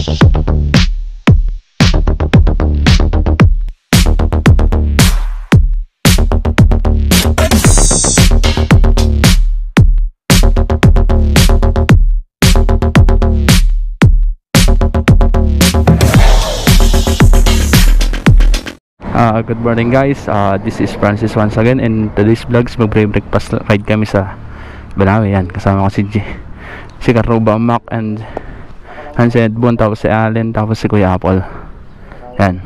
Good morning guys, this is Francis once again, and today's vlogs magbre-breakfast ride kami sa Banawe. Yan, kasama ko si Karuba, Mac, and si Edbon, tapos si Allen, tapos si Kuya Apple. Yan.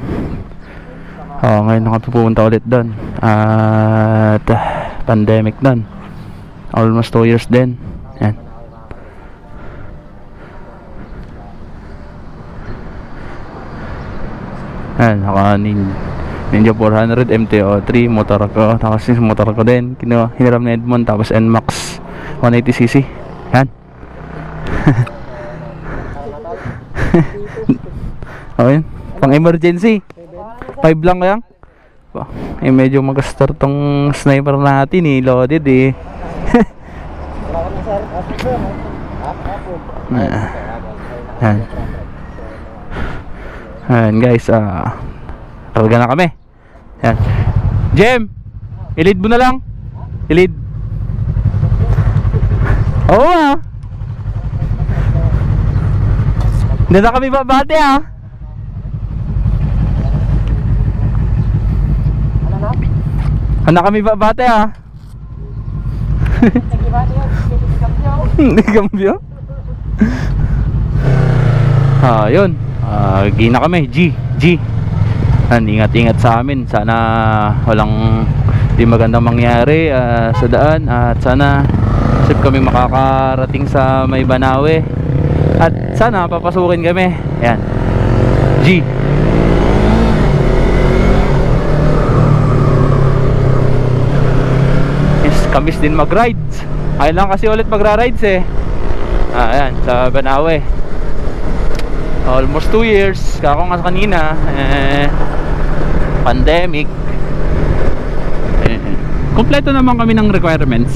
Ngayon nakapupunta ulit doon at pandemic doon, almost 2 years din. Yan. Yan, Ninja 400 MTO3 motor ko, tapos yung motor ko din hiniram na Edmond, tapos NMAX 180cc. Yan. Okay, pang emergency 5 lang kaya. Medyo mag-start tong sniper natin loaded Yan. Yan guys, talaga na kami. Yan. Jem, i-lead mo na lang. I-lead. Oo Hindi na kami babate Ano kami babate Hindi kambyo. Yun. Gina kami. G. Ingat-ingat sa amin. Sana walang di magandang mangyari sa daan, at sana safe kami makakarating sa may Banawe, at sana papasukin kami. Yan. G. Yes, kamis din mag-rides. Ayun lang kasi ulit magra-rides ayan, sa Banawe. Almost 2 years. Kako nga kanina pandemic. Kompleto naman kami ng requirements.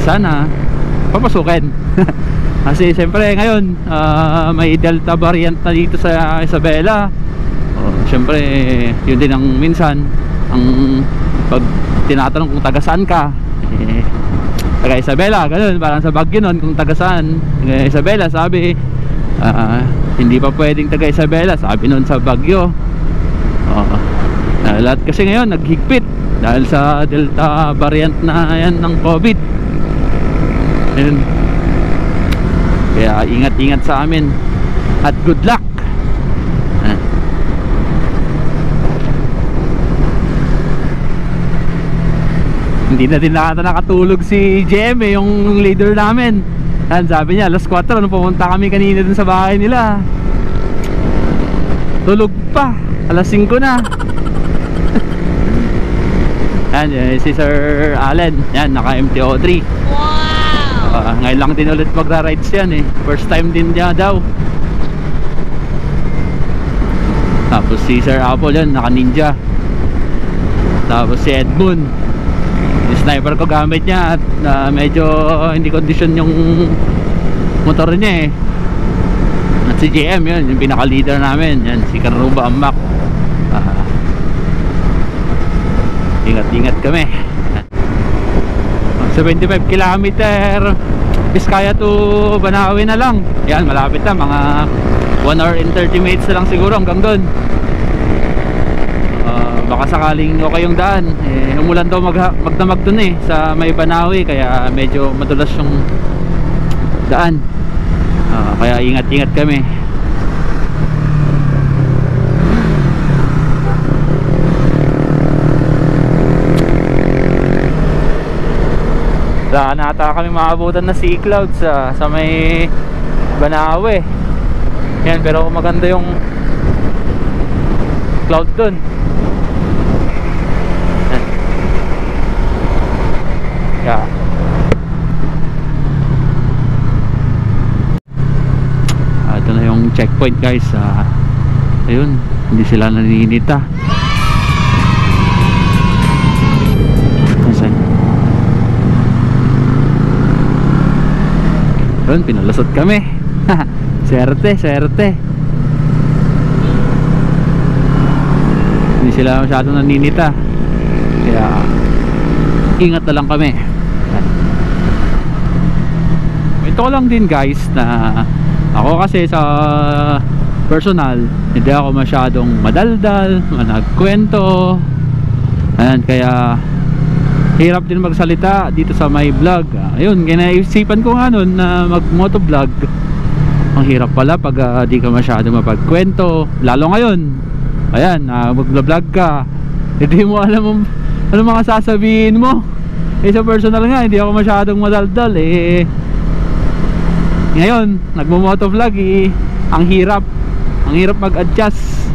Sana papasukin. Kasi siyempre ngayon may Delta variant na dito sa Isabela. Siyempre yun din ang minsan ang pag tinatanong kung taga saan ka, taga Isabela, ganun. Parang sa Baguio nun, kung taga saan, taga Isabela, sabi hindi pa pwedeng taga Isabela, sabi nun sa Baguio. Lahat kasi ngayon naghigpit dahil sa Delta variant na yan ng COVID. Ayun. Kaya ingat-ingat sa amin at good luck. Hindi na din nakatulog si JM yung leader namin. Sabi niya alas 4 nung pumunta kami kanina dun sa bahay nila, tulog pa, alas 5 na. Yan, si Sir Allen, yan, naka MTO3. Wow! Ngayon lang din ulit magra-rides yan first time din niya daw. Tapos si Sir Apple yan, naka Ninja. Tapos si Edmund, yung sniper ko gamit niya, at medyo hindi condition yung motor niya At si JM yun, yung pinaka leader namin, yan, si Karuba Mac. Ingat-ingat kami. 75 kilometer Biskaya to Banawe na lang. Yan, malapit na, mga 1 hour and 30 minutes na lang siguro hanggang doon. Baka sakaling okay yung daan, umulan daw magdamag dun sa may Banawe, kaya medyo madulas yung daan. Kaya ingat-ingat kami. Wala na ata kami maabutan na sea clouds sa may Banawe. Yan, pero maganda yung cloud dun. Yeah. Ito na yung checkpoint guys. Ayun, hindi sila naninita. Ayun, pinalusot kami. Swerte, swerte. Hindi sila masyadong naninita. Kaya ingat na lang kami. Ito ko lang din guys na ako kasi sa personal hindi ako masyadong madaldal, managkwento. Ayan, kaya hirap din magsalita dito sa my vlog. Ayun, kinaisipan ko nga nun na mag motovlog. Ang hirap pala pag di ka masyadong mapagkwento, lalo ngayon. Ayan, mag-vlog ka, hindi mo alam ano mga sasabihin mo. Sa personal nga hindi ako masyadong madaldal ngayon nagmo-motovlog ang hirap mag-adjust.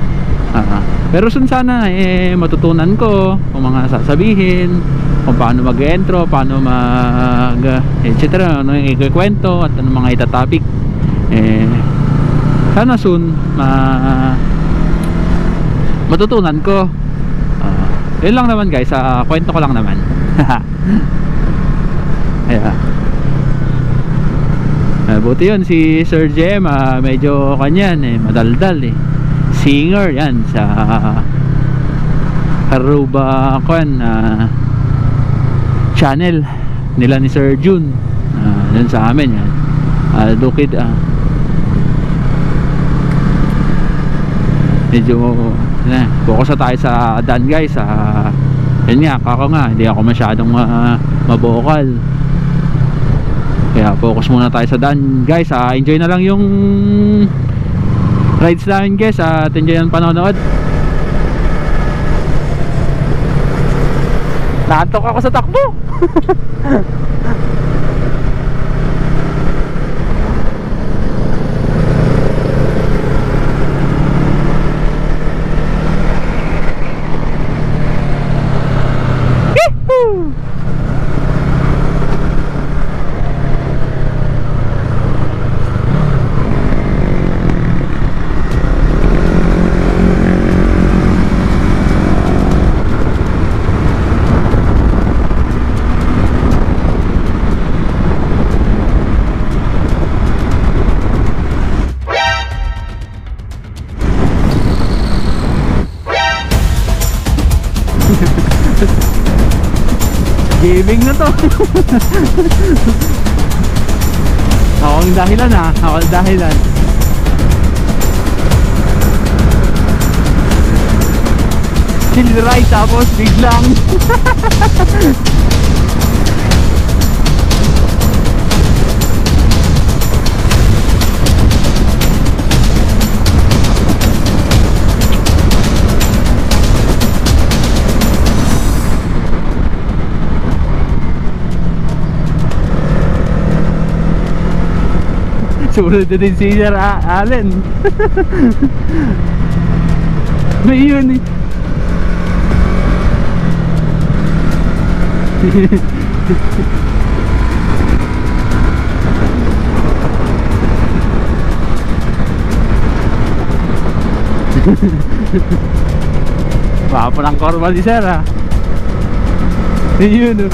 Pero sana matutunan ko kung mga sasabihin, kung paano mag-intro, paano etc. ano yung ikikwento at ano mga itatopic. Sana soon matutunan ko. Yun lang naman guys, kwento ko lang naman. Buti yun si Sir Jem, medyo kanyan madaldal singer yan sa Aruba channel nila ni Sir June. Yan sa amin yan. Dukid medyo focus na tayo sa Dan guys. Yun nga, kako nga hindi ako masyadong mabokal, kaya focus muna tayo sa Dan guys. Enjoy na lang yung rides namin guys, at enjoy ang panonood. Naantok ako sa takbo. Gaming na to. Ako ang dahilan ako ang dahilan. Chill ride tapos biglang sumunod na din si Sir Allen. May yun Papalang korba si Sir May yun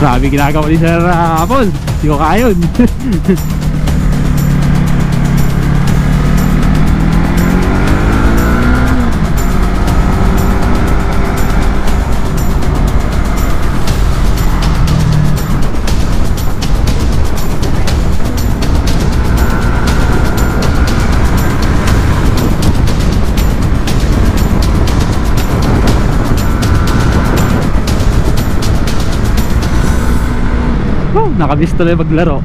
Grabe ginagawa ni Sir Apple. Hindi ko kaya yun. Nakamiss tuloy maglaro.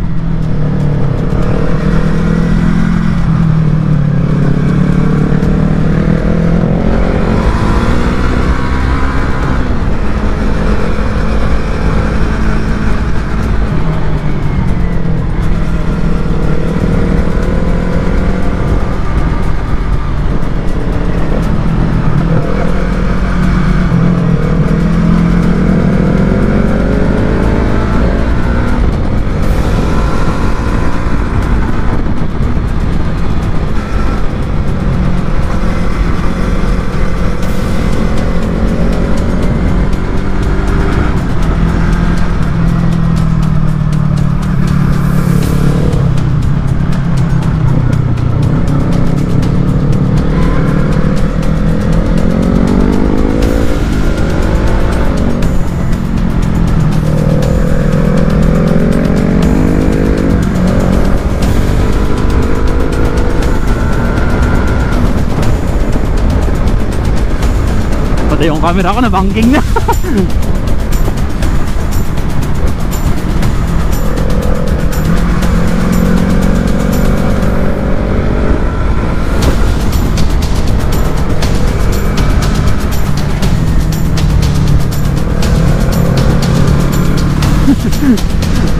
Yung camera ko nabangking na.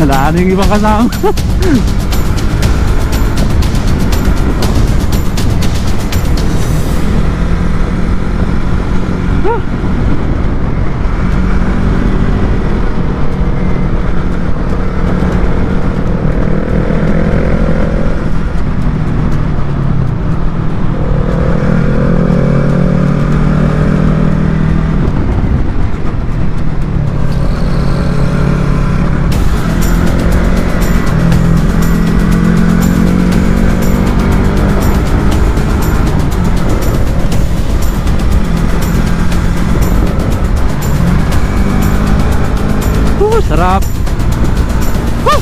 Wala na yung ibang kasama. Sarap. Woo!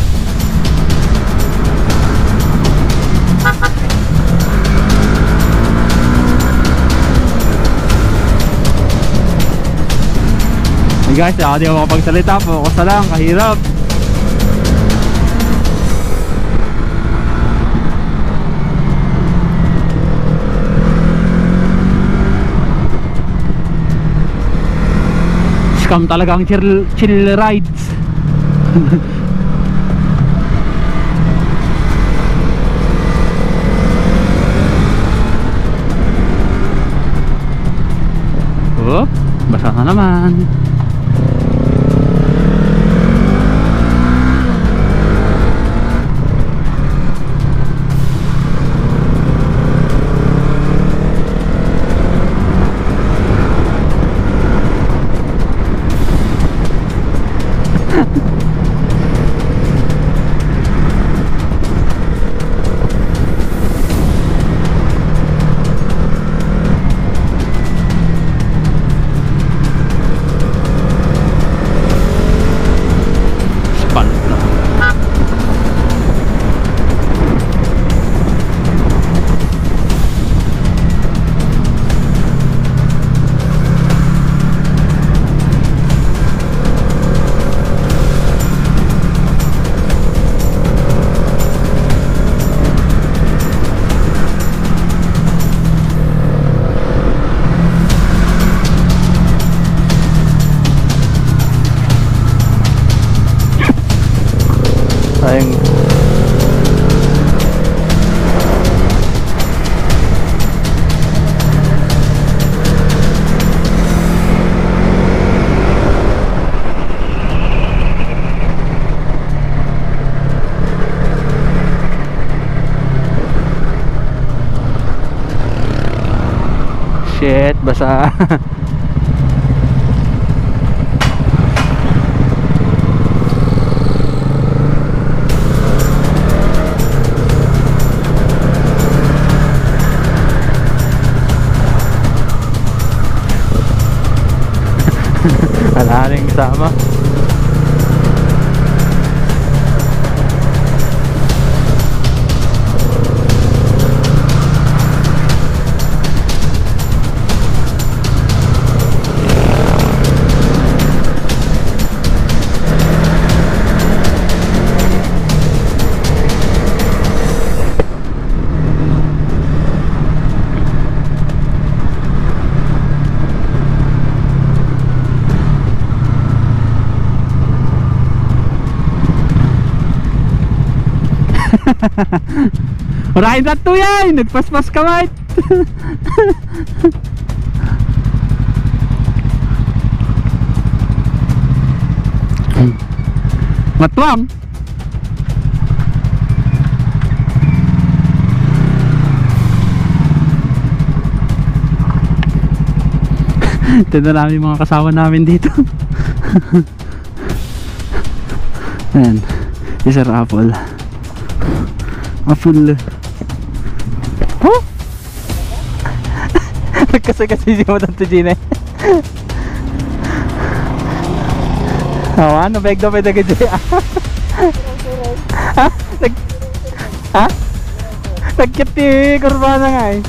Hey guys, hindi ako makapagsalita po. Ako lang, kahirap. Scam talagang chill rides. Oh, basa na naman. Sayang. Shit, basa. natin kasama. Marahin na to yan! Nagpaspas ka, mate! Matwang! Tignan namin yung mga kasama namin dito. Ayan, si Sir Apple. Apple. Oh! Nagkasagasi si Madam Tujine. Awan, nabeg daw pa dagad siya. Ha? Ha? Nagkit ni Kurbana nga eh.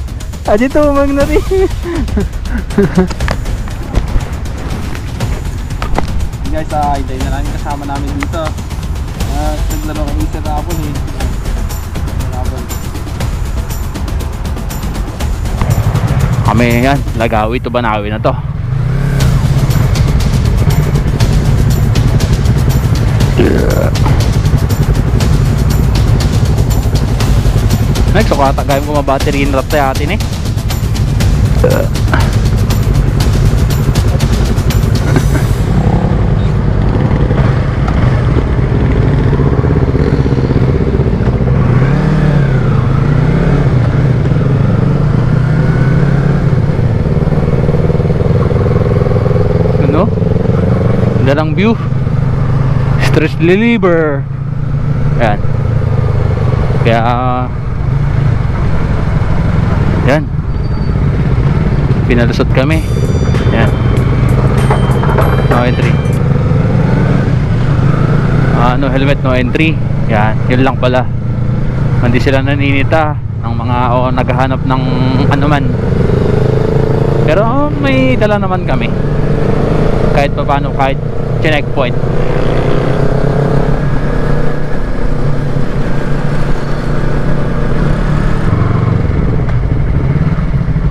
Dito umang na rin. Guys, hintayin na namin kasama namin dito. Naglaro kami sa Rapol eh. Kami yan, Lagawi to Banawi na to. Next, so katagayang ko mabattery in rat tayo atin eh. Gandang view, stress reliever. Yan. Kaya yan, pinalusot kami. Yan, no entry. No helmet, no entry. Yan, yun lang pala. Hindi sila naninita ng mga naghahanap ng anuman. Pero may dala naman kami kahit pa paano, kahit checkpoint.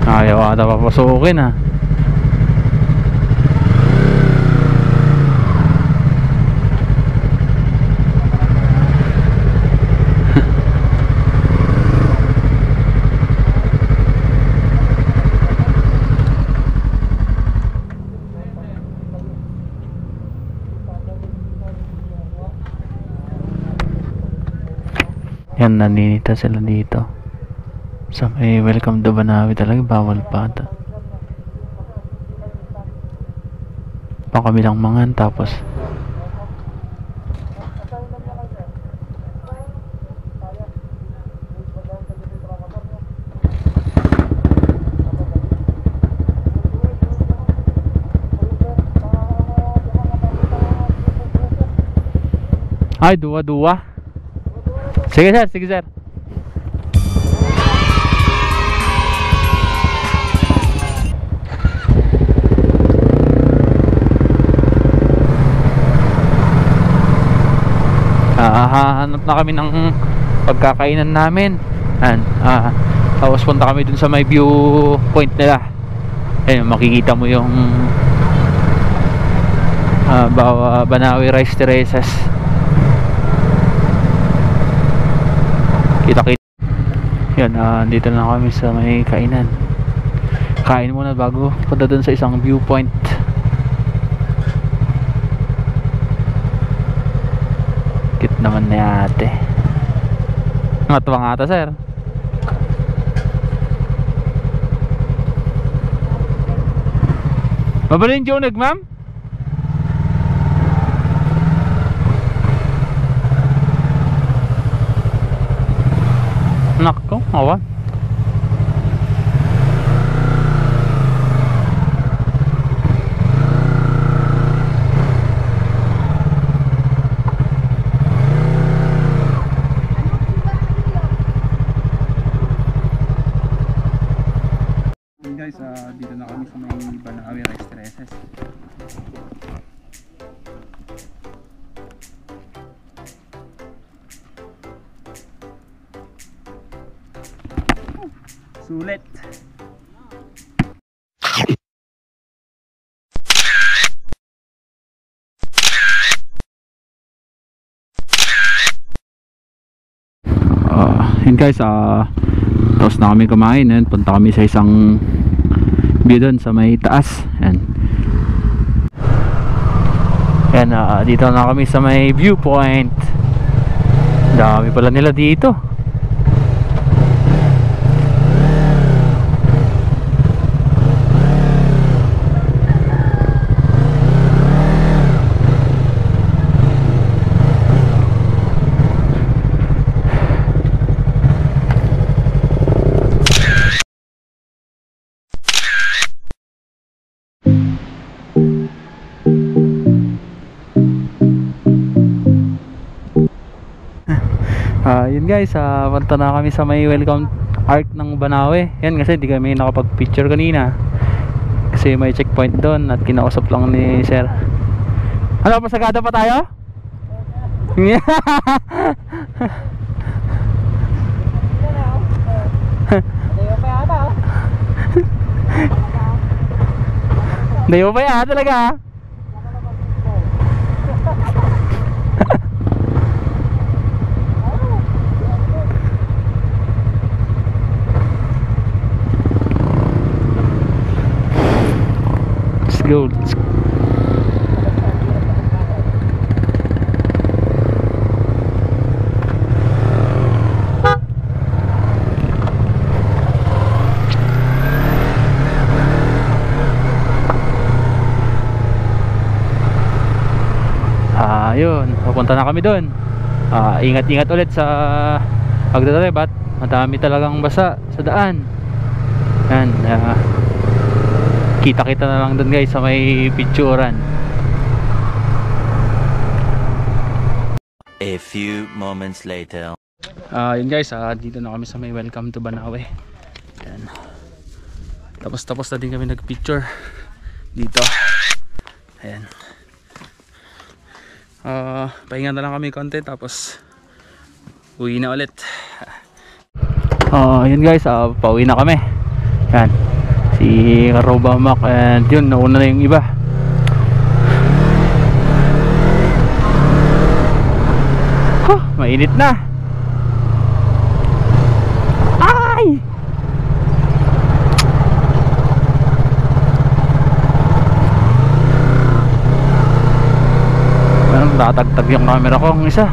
Ayaw ata papasukin ha. Yan, naninita sila dito sa may welcome to Banawi. Talaga bawal pa ata. Pang kami lang mangan tapos ay dua-dua. Sige sir, sige sir. Hahanap na kami ng pagkakainan namin. Tapos punta kami dun sa may view point nila. Ayun, makikita mo yung Banawi Rice Terraces. Kita-kita. Yan, dito na kami sa may kainan. Kain muna bago punta dun sa isang viewpoint. Cute naman na ate. Matwang ata sir. Mabalin Jonig ma'am? Nako, awan. guys, dito na kami sa may Banawe Rice Terraces. Sulit. Yun guys, tapos na kami kumain. Yan, punta kami sa isang view doon sa may taas. Yan, yan, dito na kami sa may viewpoint. Dami pala nila dito. Yun guys, punta na kami sa may welcome arc ng Banawe. Yan kasi di kami nakapag picture kanina kasi may checkpoint doon at kinausap lang ni sir. Ano, pasagada pa tayo? Dayo pa yata talaga. Go. Yun, papunta na kami doon. Ingat-ingat ulit sa pagdadrive at madami talagang basa sa daan. Yan, kita-kita na lang doon guys sa may picturan. A few moments later. Yun guys, dito na kami sa may welcome to Banawe. Yan. Tapos na din kami nag-picture dito. Ayan. Pahinga na lang kami konti tapos uwi na ulit. Yun guys, pauwi na kami. Yan. Si Karoba Mac and yun, nauna na yung iba. Mainit na. Ay! Parang tatagtag yung camera ko ang isa.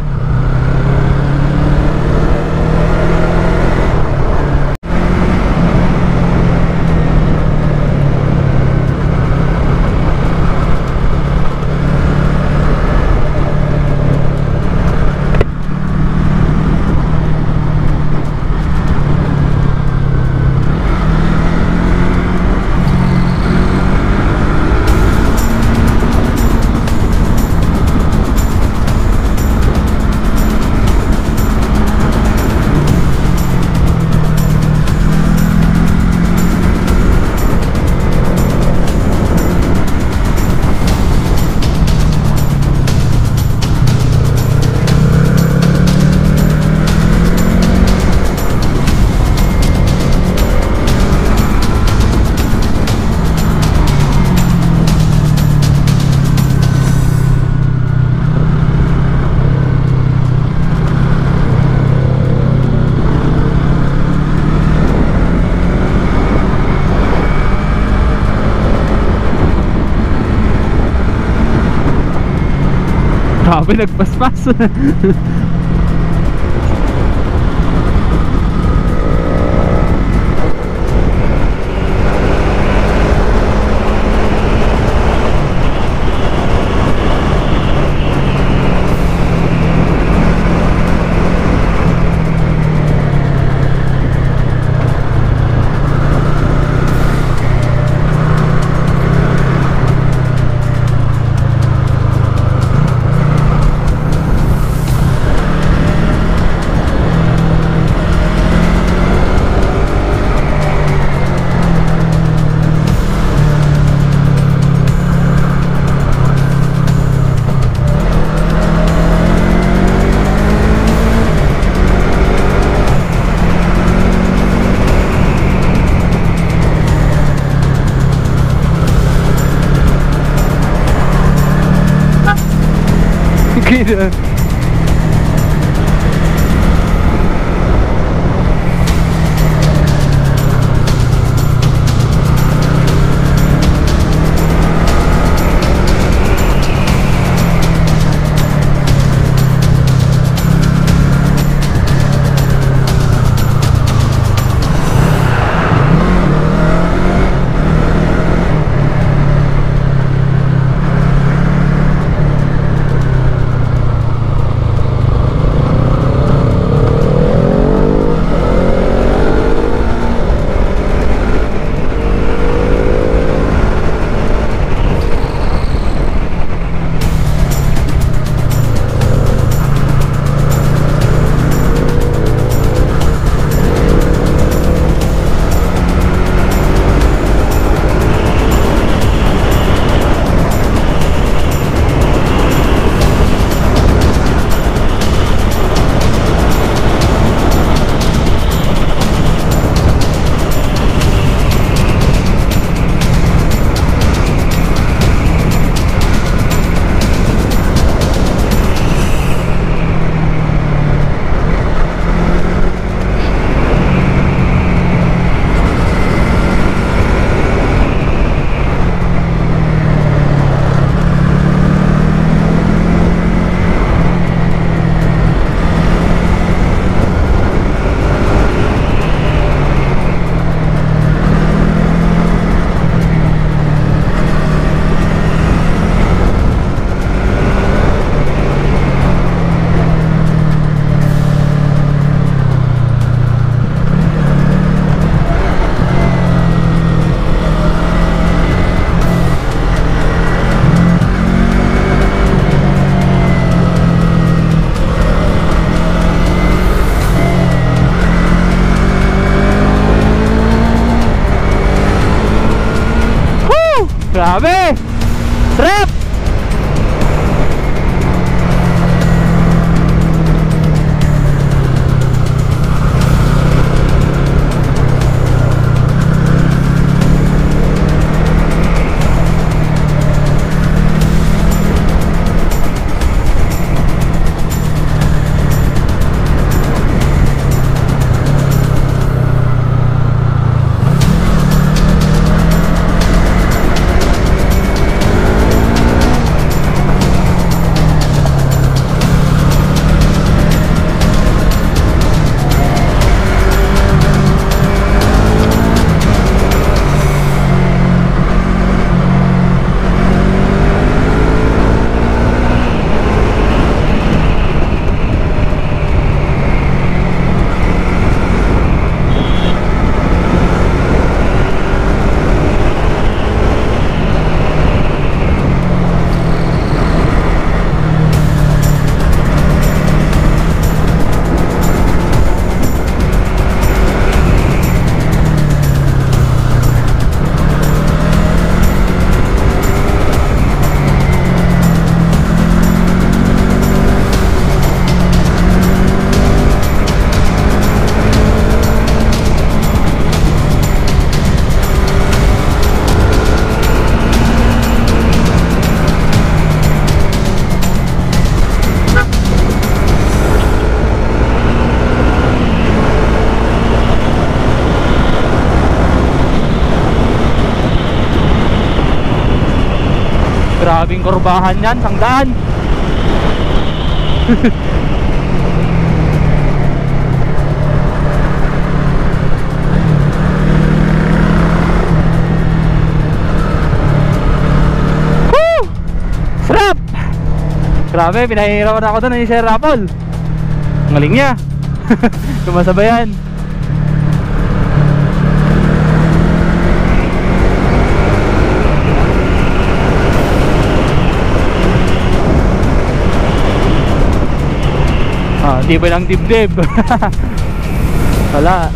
Grabe, nagpaspas. Speed. Grabe! Trap! Grabing kurbahan yan, sangdaan. Woo! Sarap! Grabe, pinahihirapan ako doon ni Sir Rapol. Ngaling niya. Kumasabayan. Di ba lang dibdib? Wala.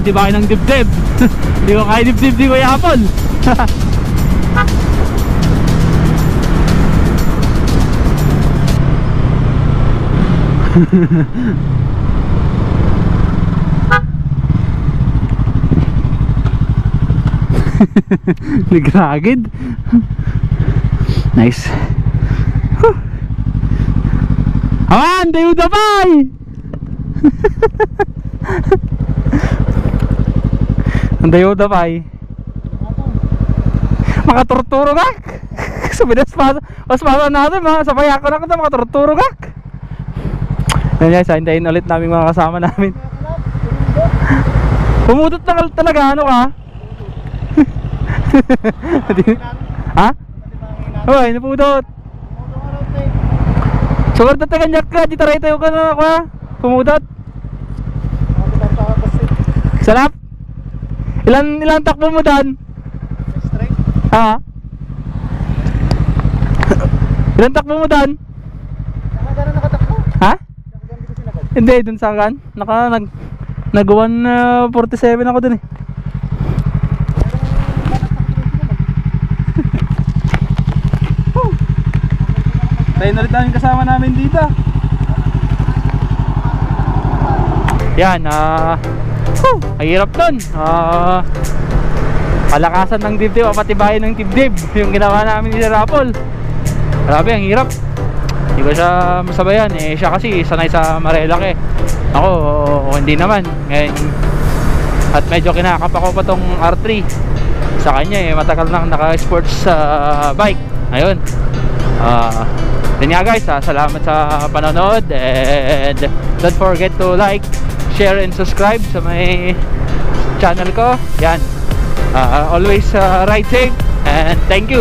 patibay ng dibdib. Hindi ko kaya dibdib di Kuya Apple. Nagragid. Nice. Aman, dayo dabay. Ang dayo dabay. Makaturturo ka. Sabi na mas pasa natin mga sabay ako na kita makaturturo ka. Yan guys, hintayin ulit namin mga kasama namin. Pumutot na talaga, ano ka? Ha? Hoy, napudot. Sobrang tataganyak ka, di taray tayo ka na ako ha. Pumudot. Sarap. Ilan takbo mo dan? Ha? Ilan takbo mo dan? Ha? Hindi, dun sa kan. Nag 147 ako dun eh. Tayo na rin tayong kasama namin dito. Yan, ang hirap nun. Palakasan ng dibdib, patibayin ng dibdib. Yung ginawa namin ni Sir Apple. Grabe, ang hirap. Hindi ko siya masabayan eh. Siya kasi sanay sa Marilaki. Ako, hindi naman. Ngayon, at medyo kinakap ako pa tong R3. Sa kanya eh, matagal nang naka-sports bike. Ayun. Yun nga guys, salamat sa panonood. And don't forget to like, share, and subscribe sa may channel ko. Yan. Always ride safe. And thank you.